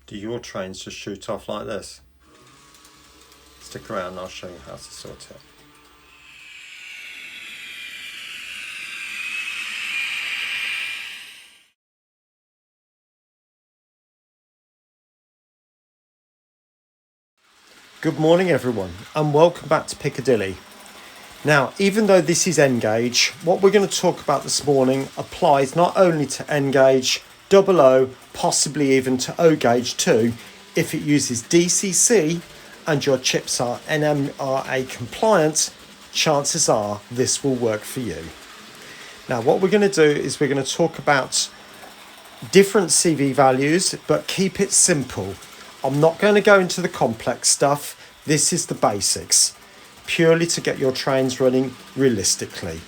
do your trains just shoot off like this? Stick around and I'll show you how to sort it. Good morning everyone and welcome back to Piccadilly. Now, even though this is N-gauge, what we're going to talk about this morning applies not only to N-gauge, double O, possibly even to O-gauge too, if it uses DCC and your chips are NMRA compliant, chances are this will work for you. Now, what we're going to do is we're going to talk about different CV values, but keep it simple. I'm not going to go into the complex stuff. This is the basics, purely to get your trains running realistically.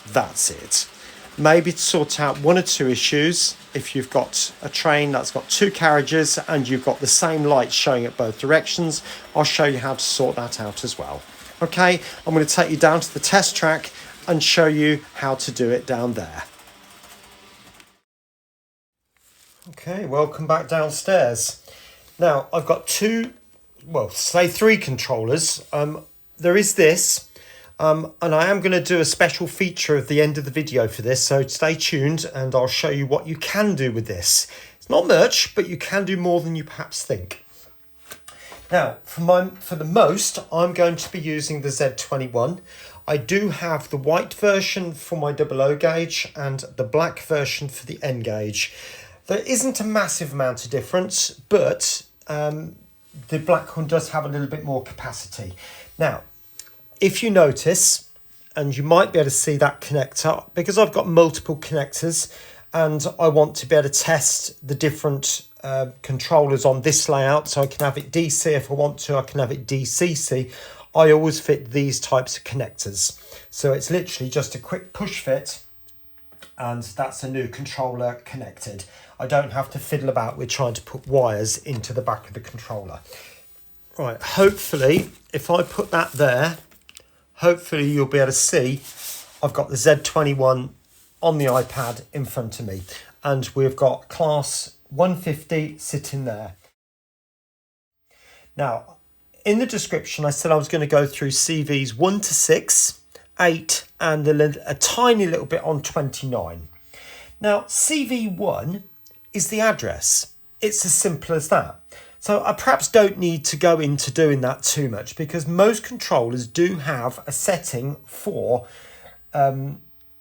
That's it. Maybe to sort out one or two issues. If you've got a train that's got two carriages and you've got the same lights showing at both directions, I'll show you how to sort that out as well. Okay, I'm going to take you down to the test track and show you how to do it down there. Okay, welcome back downstairs. Now, I've got three controllers. There is this, and I am going to do a special feature at the end of the video for this, so stay tuned and I'll show you what you can do with this. It's not much, but you can do more than you perhaps think. Now, for the most, I'm going to be using the Z21. I do have the white version for my double O gauge and the black version for the N gauge. There isn't a massive amount of difference, but the black one does have a little bit more capacity. Now, if you notice, and you might be able to see that connector, because I've got multiple connectors and I want to be able to test the different controllers on this layout, so I can have it DC if I want to, I can have it DCC. I always fit these types of connectors. So it's literally just a quick push fit and that's a new controller connected. I don't have to fiddle about with trying to put wires into the back of the controller. Right, hopefully, if I put that there, hopefully you'll be able to see I've got the Z21 on the iPad in front of me. And we've got class 150 sitting there. Now, in the description, I said I was going to go through CVs 1 to 6, 8, and a tiny little bit on 29. Now, CV1 is the address. It's as simple as that. So I perhaps don't need to go into doing that too much because most controllers do have a setting for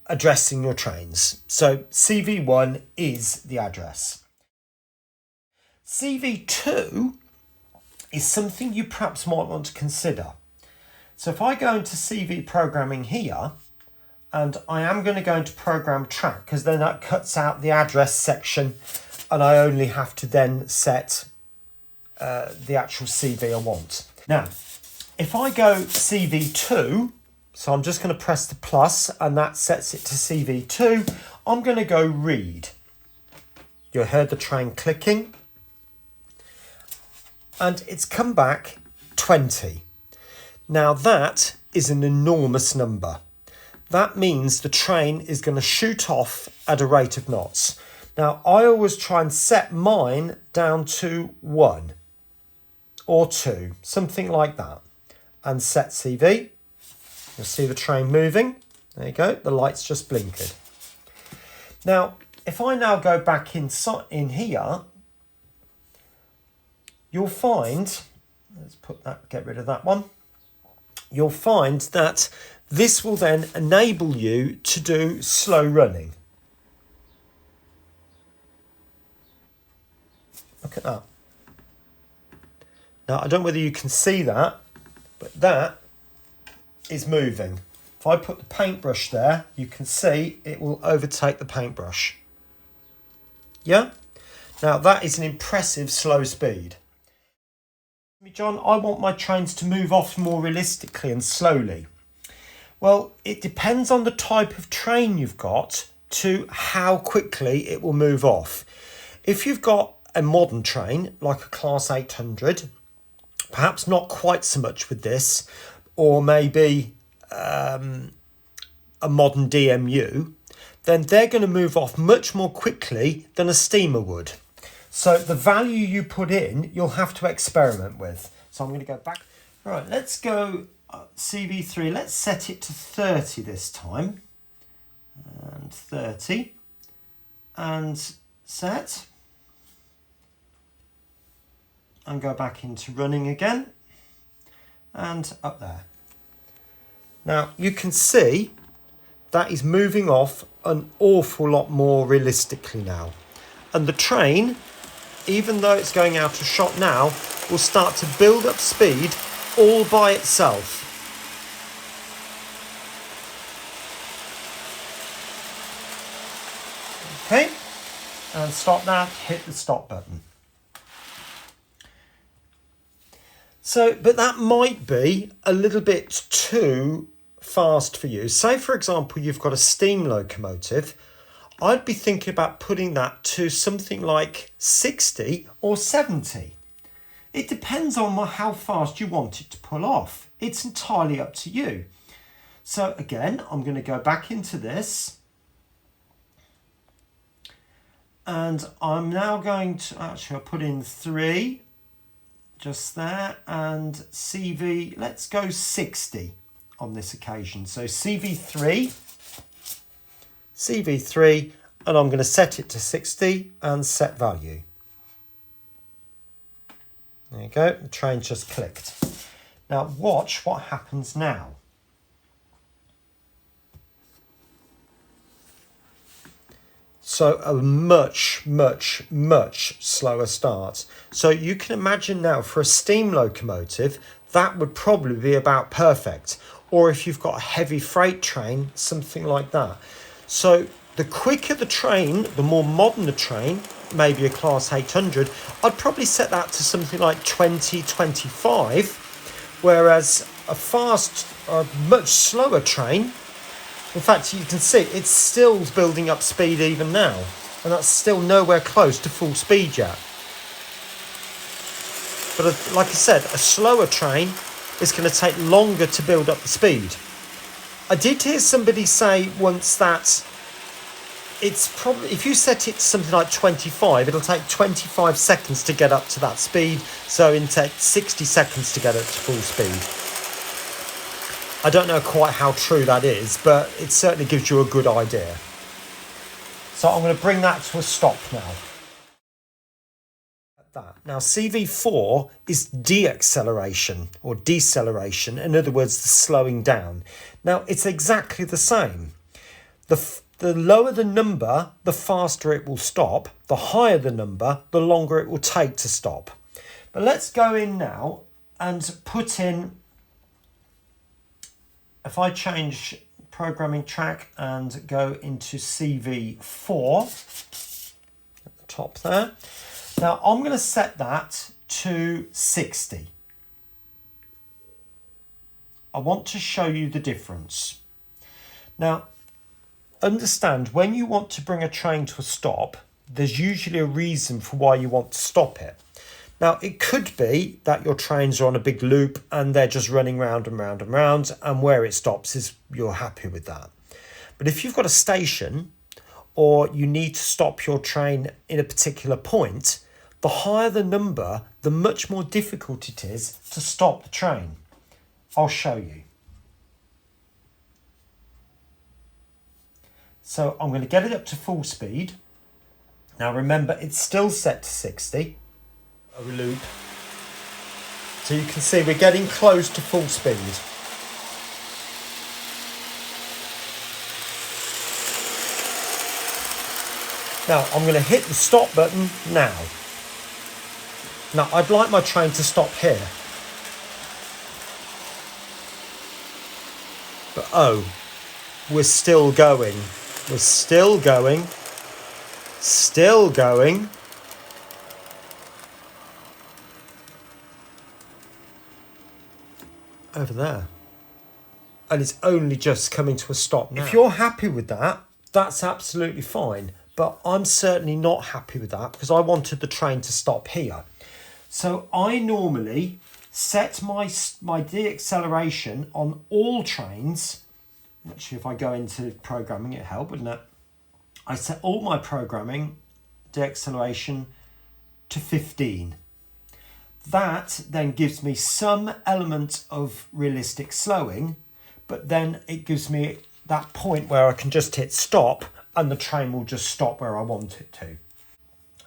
addressing your trains. So CV1 is the address. CV2 is something you perhaps might want to consider. So if I go into CV programming here, and I am going to go into program track because then that cuts out the address section and I only have to then set the actual CV I want. Now, if I go CV2, so I'm just going to press the plus and that sets it to CV2, I'm going to go read. You heard the train clicking and it's come back 20. Now that is an enormous number. That means the train is going to shoot off at a rate of knots. Now, I always try and set mine down to 1 or 2, something like that. And set CV. You'll see the train moving. There you go. The light's just blinkered. Now, if I now go back in here, you'll find, let's get rid of that one. You'll find that this will then enable you to do slow running. Look at that. Now, I don't know whether you can see that, but that is moving. If I put the paintbrush there, you can see it will overtake the paintbrush. Yeah? Now, that is an impressive slow speed. John, I want my trains to move off more realistically and slowly. Well, it depends on the type of train you've got to how quickly it will move off. If you've got a modern train, like a Class 800, perhaps not quite so much with this, or maybe a modern DMU, then they're going to move off much more quickly than a steamer would. So the value you put in, you'll have to experiment with. So I'm going to go back. Right, let's go CV3. Let's set it to 30 this time. And 30. And set. And go back into running again. And up there. Now you can see that is moving off an awful lot more realistically now. And the train, even though it's going out of shot now, will start to build up speed all by itself. Okay, and stop that, hit the stop button. So, but that might be a little bit too fast for you. Say, for example, you've got a steam locomotive. I'd be thinking about putting that to something like 60 or 70. It depends on how fast you want it to pull off. It's entirely up to you. So again, I'm going to go back into this. And I'm now going to, actually I'll put in 3, just there, and CV, let's go 60 on this occasion. So CV3, and I'm going to set it to 60 and set value. There you go, the train just clicked. Now watch what happens now. So a much, much, much slower start. So you can imagine now for a steam locomotive, that would probably be about perfect. Or if you've got a heavy freight train, something like that. So the quicker the train, the more modern the train, maybe a class 800, I'd probably set that to something like 20, 25. Whereas a fast, much slower train, in fact, you can see it's still building up speed even now. And that's still nowhere close to full speed yet. But like I said, a slower train is going to take longer to build up the speed. I did hear somebody say once that it's probably, if you set it to something like 25, it'll take 25 seconds to get up to that speed. So it'll take 60 seconds to get up to full speed. I don't know quite how true that is, but it certainly gives you a good idea. So I'm going to bring that to a stop now. Now CV4 is de-acceleration or deceleration, in other words, the slowing down. Now it's exactly the same. The lower the number, the faster it will stop. The higher the number, the longer it will take to stop. But let's go in now and put in, if I change programming track and go into CV4 at the top there. Now I'm going to set that to 60. I want to show you the difference. Now, understand, when you want to bring a train to a stop, there's usually a reason for why you want to stop it. Now, it could be that your trains are on a big loop and they're just running round and round and round, and where it stops is you're happy with that. But if you've got a station or you need to stop your train in a particular point, the higher the number, the much more difficult it is to stop the train. I'll show you. So I'm going to get it up to full speed. Now remember, it's still set to 60. A loop. So you can see we're getting close to full speed. Now I'm going to hit the stop button now. Now I'd like my train to stop here. But oh, we're still going. We're still going. Still going. Over there. And it's only just coming to a stop now. If you're happy with that, that's absolutely fine. But I'm certainly not happy with that because I wanted the train to stop here. So I normally set my deceleration on all trains. Actually, if I go into programming, it'll help, wouldn't it? I set all my programming, deceleration to 15. That then gives me some element of realistic slowing, but then it gives me that point where I can just hit stop and the train will just stop where I want it to.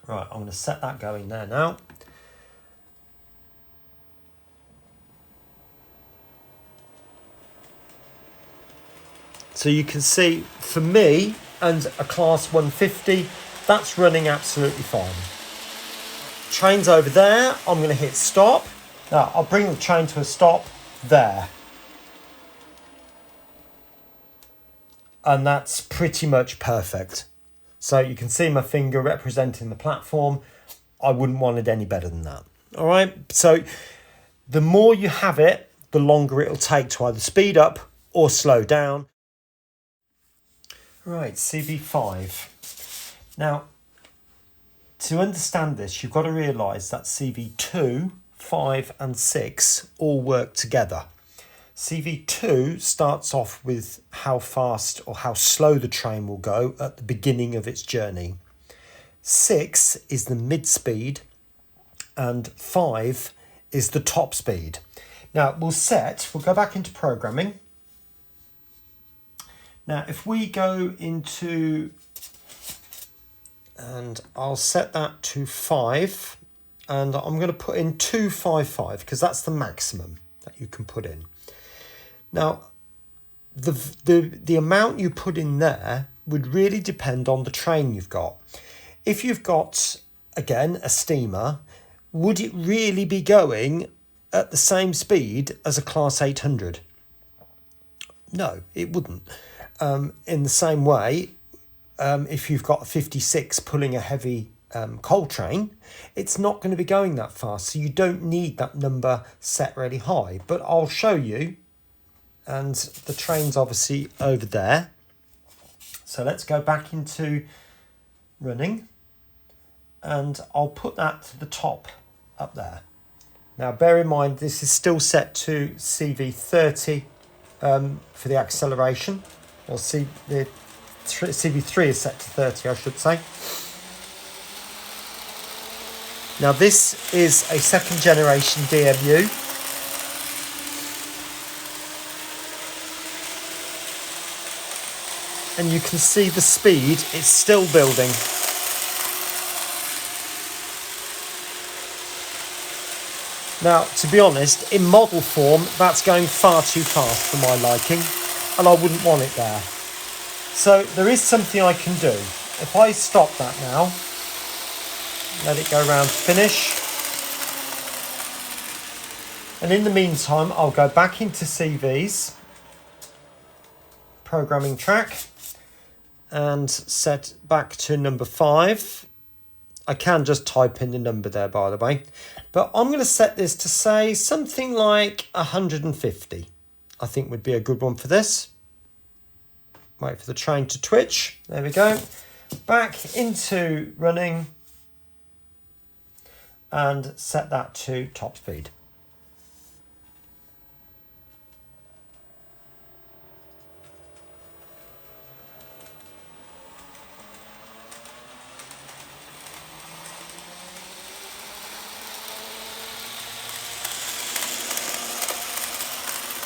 Right, I'm going to set that going there now. So you can see, for me and a class 150, that's running absolutely fine. Train's over there, I'm going to hit stop. Now, I'll bring the train to a stop there. And that's pretty much perfect. So you can see my finger representing the platform. I wouldn't want it any better than that. All right, so the more you have it, the longer it'll take to either speed up or slow down. Right, CV5. Now, to understand this, you've got to realise that CV2, 5 and 6 all work together. CV2 starts off with how fast or how slow the train will go at the beginning of its journey. 6 is the mid-speed and 5 is the top speed. Now, we'll go back into programming. Now, if we go into, and I'll set that to 5, and I'm going to put in 255 because that's the maximum that you can put in. Now, the amount you put in there would really depend on the train you've got. If you've got, again, a steamer, would it really be going at the same speed as a Class 800? No, it wouldn't. In the same way, if you've got a 56 pulling a heavy coal train, it's not going to be going that fast. So you don't need that number set really high. But I'll show you. And the train's obviously over there. So let's go back into running. And I'll put that to the top up there. Now, bear in mind, this is still set to CV30 for the acceleration. Or CV3 is set to 30, I should say. Now, this is a second generation DMU. And you can see the speed, it's still building. Now, to be honest, in model form, that's going far too fast for my liking, and I wouldn't want it there. So there is something I can do. If I stop that now, let it go around to finish. And in the meantime, I'll go back into CVs, programming track, and set back to number 5. I can just type in the number there, by the way. But I'm going to set this to say something like 150. I think would be a good one for this. Wait for the train to twitch. There we go. Back into running. And set that to top speed.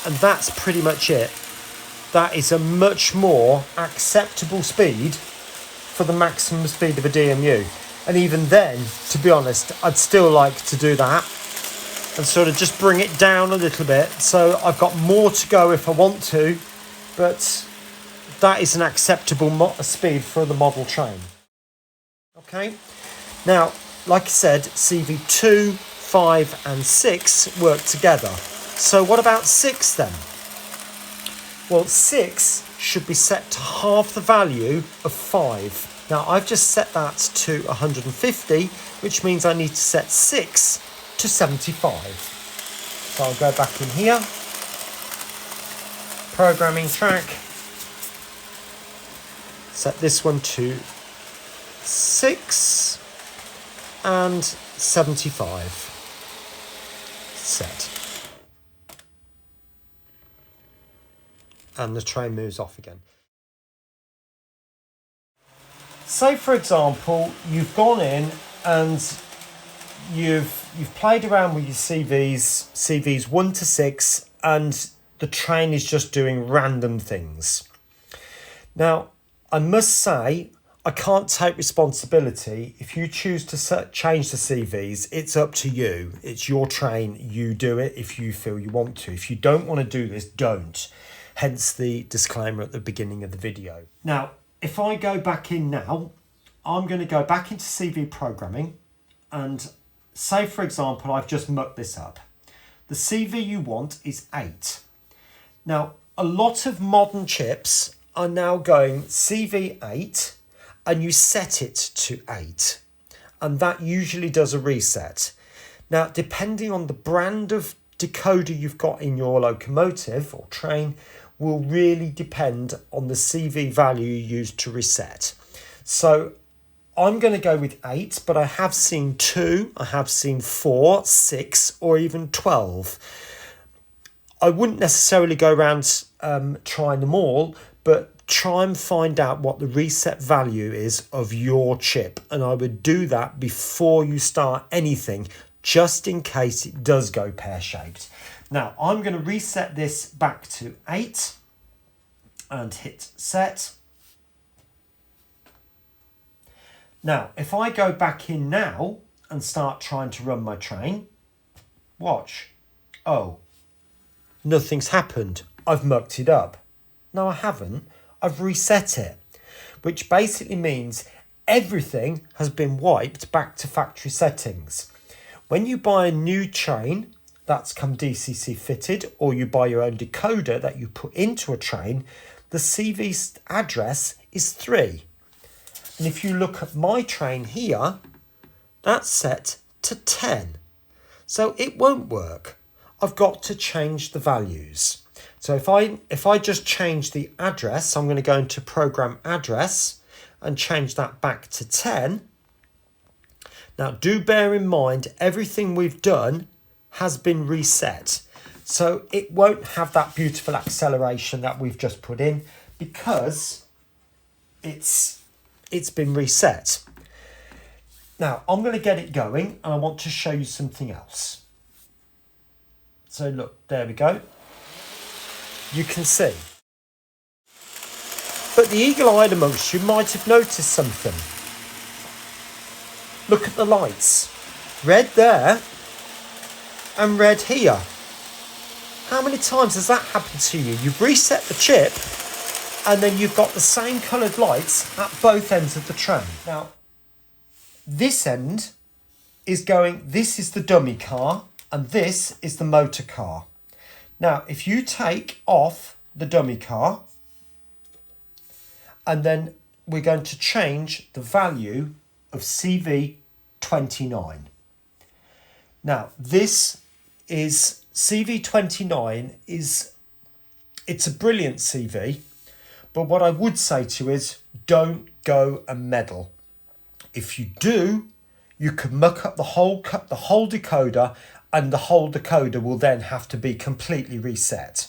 And that's pretty much it. That is a much more acceptable speed for the maximum speed of a DMU. And even then, to be honest, I'd still like to do that and sort of just bring it down a little bit. So I've got more to go if I want to, but that is an acceptable speed for the model train. Okay. Now, like I said, CV2, 5 and 6 work together. So what about 6 then? Well, 6 should be set to half the value of 5. Now, I've just set that to 150, which means I need to set 6 to 75. So I'll go back in here. Programming track. Set this one to 6 and 75. Set. And the train moves off again. Say, for example, you've gone in and you've played around with your CVs 1 to 6, and the train is just doing random things. Now, I must say, I can't take responsibility. If you choose to change the CVs, it's up to you. It's your train. You do it if you feel you want to. If you don't want to do this, don't. Hence the disclaimer at the beginning of the video. Now, if I go back in now, I'm going to go back into CV programming and say, for example, I've just mucked this up. The CV you want is 8. Now, a lot of modern chips are now going CV 8 and you set it to 8. And that usually does a reset. Now, depending on the brand of decoder you've got in your locomotive or train will really depend on the CV value you use to reset. So I'm going to go with 8, but I have seen 2, I have seen 4, 6, or even 12. I wouldn't necessarily go around trying them all, but try and find out what the reset value is of your chip. And I would do that before you start anything, just in case it does go pear-shaped. Now, I'm going to reset this back to 8 and hit set. Now, if I go back in now and start trying to run my train, watch. Oh, nothing's happened. I've mucked it up. No, I haven't. I've reset it, which basically means everything has been wiped back to factory settings. When you buy a new train that's come DCC fitted, or you buy your own decoder that you put into a train, the CV address is 3. And if you look at my train here, that's set to 10. So it won't work. I've got to change the values. So if I just change the address, I'm going to go into program address and change that back to 10. Now do bear in mind, everything we've done has been reset. So it won't have that beautiful acceleration that we've just put in because it's been reset. Now I'm going to get it going and I want to show you something else. So look, there we go. You can see. But the eagle-eyed amongst you might have noticed something. Look at the lights. Red there and red here. How many times has that happened to you? You've reset the chip and then you've got the same coloured lights at both ends of the train. Now, this end is going, this is the dummy car and this is the motor car. Now, if you take off the dummy car and then we're going to change the value of CV29. Now, this is CV29 it's a brilliant CV, but what I would say to you is don't go and meddle. If you do, you could muck up the whole decoder, and the whole decoder will then have to be completely reset.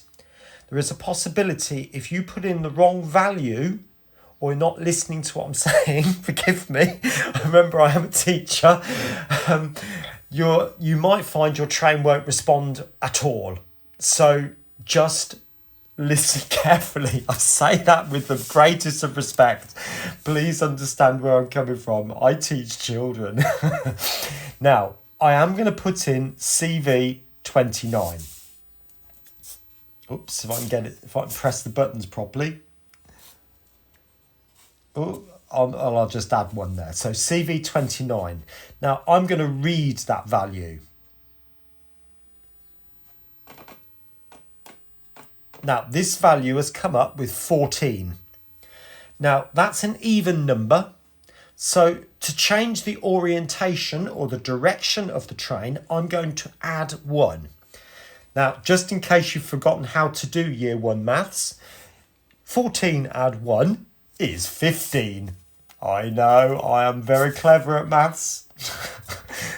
There is a possibility if you put in the wrong value or you're not listening to what I'm saying, forgive me, remember I am a teacher, you might find your train won't respond at all. So just listen carefully. I say that with the greatest of respect. Please understand where I'm coming from. I teach children. Now, I am going to put in CV29. Oops, if I can press the buttons properly. Oh, I'll just add one there. So CV29. Now I'm going to read that value. Now this value has come up with 14. Now that's an even number. So to change the orientation or the direction of the train, I'm going to add 1. Now, just in case you've forgotten how to do year 1 maths, 14 add 1 is 15. I know, I am very clever at maths.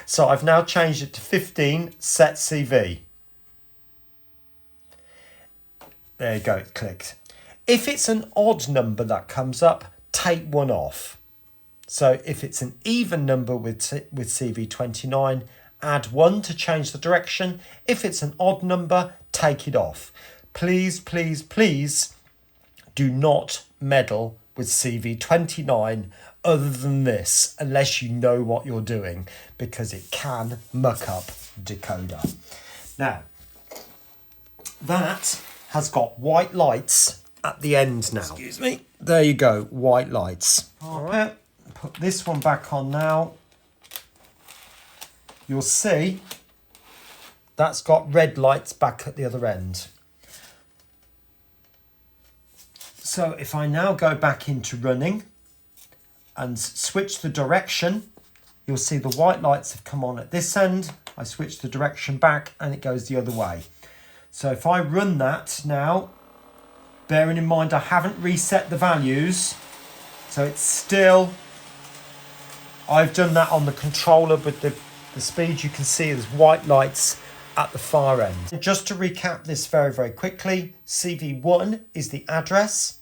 So I've now changed it to 15, set CV. There you go, it clicked. If it's an odd number that comes up, take 1 off. So if it's an even number with CV29, add 1 to change the direction. If it's an odd number, take it off. Please, please, please do not meddle with CV29 other than this, unless you know what you're doing, because it can muck up decoder. Now, that has got white lights at the end now. Excuse me. There you go, white lights. All right, put this one back on now. You'll see that's got red lights back at the other end. So if I now go back into running and switch the direction, you'll see the white lights have come on at this end. I switch the direction back and it goes the other way. So if I run that now, bearing in mind I haven't reset the values, so it's still, I've done that on the controller, but the speed you can see there's white lights at the far end. Just to recap this very, very quickly, CV1 is the address,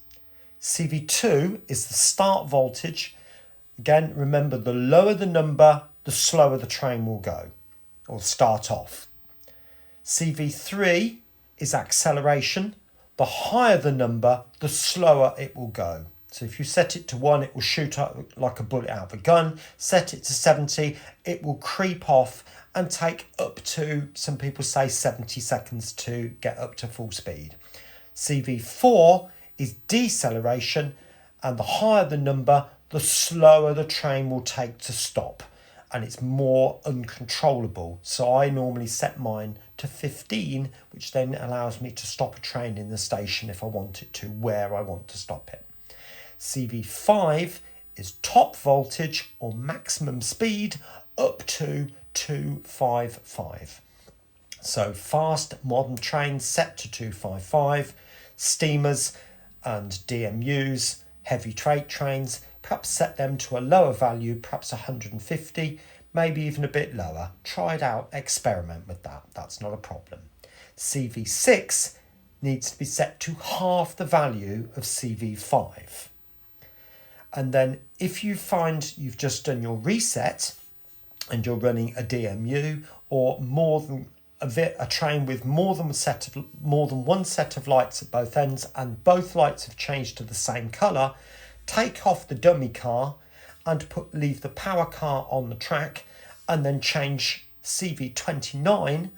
CV2 is the start voltage. Again, remember, the lower the number, the slower the train will go or start off. CV3 is acceleration. The higher the number, the slower it will go. So if you set it to 1, it will shoot up like a bullet out of a gun. Set it to 70, it will creep off and take up to, some people say 70 seconds to get up to full speed. CV4 is deceleration, and the higher the number, the slower the train will take to stop, and it's more uncontrollable. So I normally set mine to 15, which then allows me to stop a train in the station if I want it to, where I want to stop it. CV5 is top voltage or maximum speed up to 255. So fast modern trains set to 255, steamers and DMUs, heavy freight trains, perhaps set them to a lower value, perhaps 150, maybe even a bit lower. Try it out, experiment with that, that's not a problem. CV6 needs to be set to half the value of CV5. And then if you find you've just done your reset and you're running a DMU or more than a train with more than one set of lights at both ends, and both lights have changed to the same colour, take off the dummy car and leave the power car on the track, and then change CV29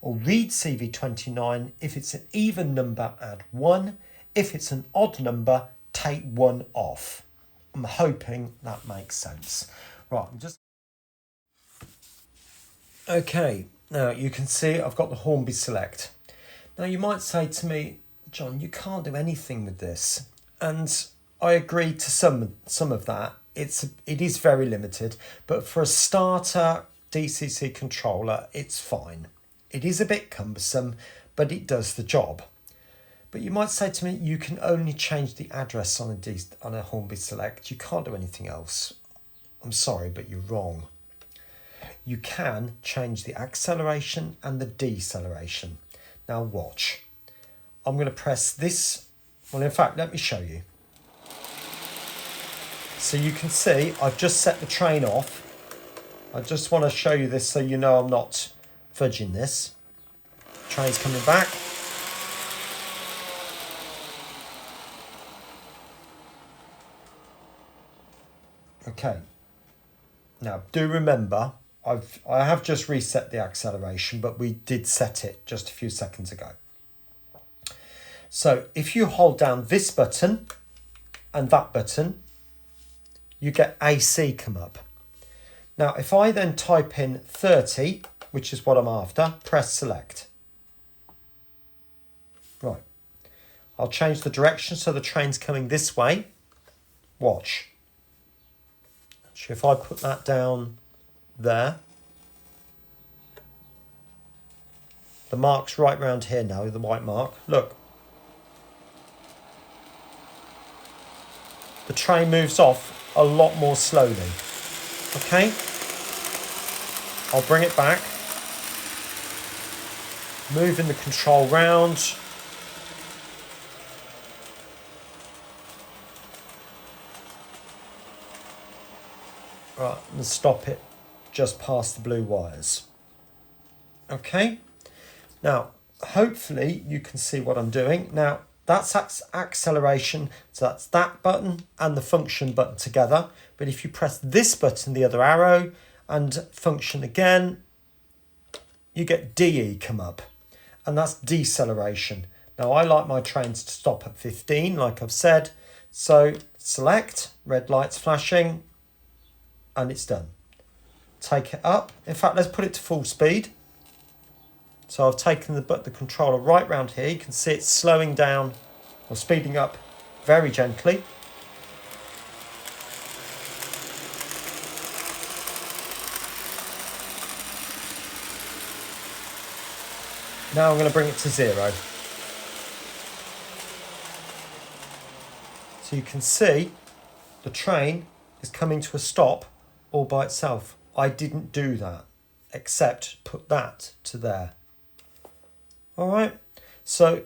or read CV29. If it's an even number, add 1. If it's an odd number, take 1 off. I'm hoping that makes sense. Right, okay, now you can see I've got the Hornby select. Now you might say to me, John, you can't do anything with this. And I agree to some of that. It is very limited, but for a starter DCC controller, it's fine. It is a bit cumbersome, but it does the job. But you might say to me, you can only change the address on a Hornby select. You can't do anything else. I'm sorry, but you're wrong. You can change the acceleration and the deceleration. Now watch. I'm going to press this. Well, in fact, let me show you. So you can see I've just set the train off. I just want to show you this so you know I'm not fudging this. Train's coming back. Okay. Now do remember I have just reset the acceleration, but we did set it just a few seconds ago. So if you hold down this button and that button, you get AC come up. Now, if I then type in 30, which is what I'm after, press select. Right. I'll change the direction so the train's coming this way. Watch. Actually, if I put that down there, the mark's right round here now, the white mark. Look. The train moves off a lot more slowly. Okay? I'll bring it back. Moving the control round. Right, and stop it just past the blue wires. Okay, now hopefully you can see what I'm doing. Now that's acceleration, so that's that button and the function button together. But if you press this button, the other arrow, and function again, you get DE come up, and that's deceleration. Now I like my trains to stop at 15, like I've said. So select, red lights flashing, and it's done. Take it up. In fact, let's put it to full speed. So I've taken the controller right round here. You can see it's slowing down or speeding up very gently. Now I'm going to bring it to 0. So you can see the train is coming to a stop all by itself. I didn't do that, except put that to there. All right, so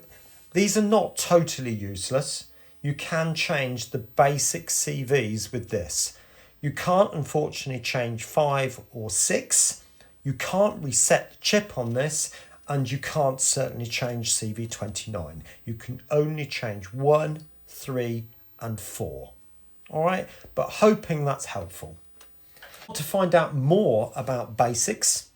these are not totally useless. You can change the basic CVs with this. You can't, unfortunately, change 5 or 6. You can't reset the chip on this, and you can't certainly change CV29. You can only change 1, 3, and 4. All right, but hoping that's helpful. To find out more about basics,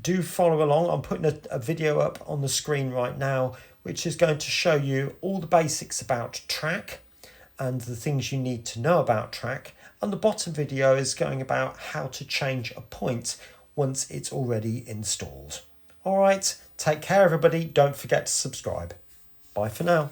do follow along. I'm putting a video up on the screen right now, which is going to show you all the basics about track and the things you need to know about track. And the bottom video is going about how to change a point once it's already installed. All right, take care, everybody. Don't forget to subscribe. Bye for now.